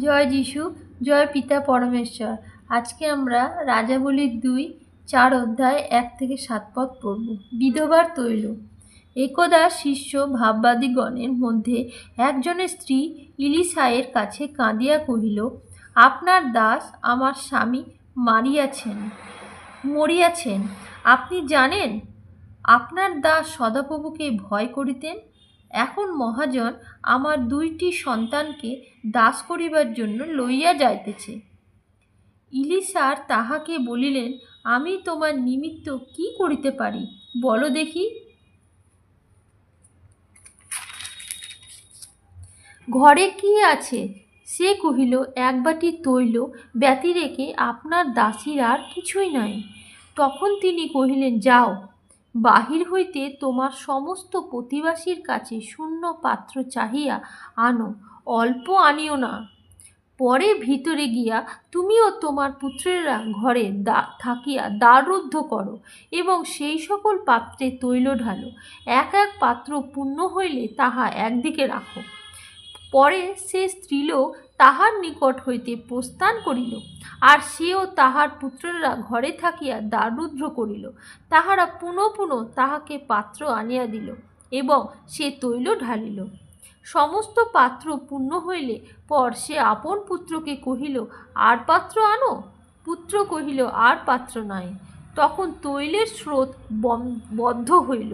জয় যিশু, জয় পিতা পরমেশ্বর। আজকে আমরা রাজাবলীর 2-4 অধ্যায় 1 থেকে 7 পদ পড়ব। বিধবার তৈল। একদা শিষ্য ভাববাদীগণের মধ্যে একজনের স্ত্রী ইলিশায়ের কাছে কাঁদিয়া কহিল, আপনার দাস আমার স্বামী মরিয়াছেন। আপনি জানেন, আপনার দাস সদাপ্রভুকে ভয় করিতেন। এখন মহাজন আমার 2টি সন্তানকে দাস করিবার জন্য লইয়া যাইতেছে। ইলিশার তাহাকে বলিলেন, আমি তোমার নিমিত্ত কি করিতে পারি, বলো দেখি। ঘরে কি আছে? সে কহিল, এক বাটি তৈল ব্যতিরেকে আপনার দাসীর আর কিছুই নাই। তখন তিনি কহিলেন, যাও, বাহির হইতে তোমার সমস্ত প্রতিবাসীর কাছে শূন্য পাত্র চাহিয়া আনো, অল্প আনিও না। পরে ভিতরে গিয়া তুমিও তোমার পুত্রেরা ঘরে থাকিয়া দ্বার রুদ্ধ করো এবং সেই সকল পাত্রে তৈল ঢালো। এক এক পাত্র পূর্ণ হইলে তাহা একদিকে রাখো। পরে সে স্ত্রীলোক তাহার নিকট হইতে প্রস্থান করিল, আর সেও তাহার পুত্ররা ঘরে থাকিয়া দ্বাররুদ্ধ করিল। তাহারা পুনঃ পুনঃ তাহাকে পাত্র আনিয়া দিল এবং সে তৈল ঢালিল। সমস্ত পাত্র পূর্ণ হইলে পর সে আপন পুত্রকে কহিল, আর পাত্র আনো। পুত্র কহিল, আর পাত্র নাই। তখন তৈলের স্রোত বদ্ধ হইল।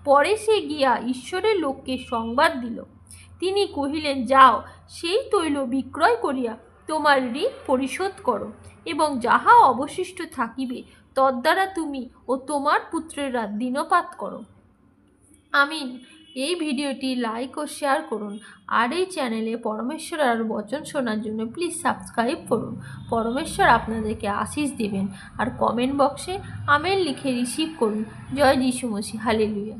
পরে সে গিয়া ঈশ্বরের লোককে সংবাদ দিল। তিনি কহিলেন, যাও, সেই তৈল বিক্রয় করিয়া তোমার ঋণ পরিশোধ করো এবং যাহা অবশিষ্ট থাকিবে তদ্বারা তুমি ও তোমার পুত্রেরা দিনপাত করো। আমিন। এই ভিডিওটি লাইক ও শেয়ার করুন, আর এই চ্যানেলে পরমেশ্বর আর বচন শোনার জন্য প্লিজ সাবস্ক্রাইব করুন। পরমেশ্বর আপনাদেরকে আশীষ দেবেন। আর কমেন্ট বক্সে আমেন লিখে রিসিভ করুন। জয় যিশু মসিহ। হালেলুয়া।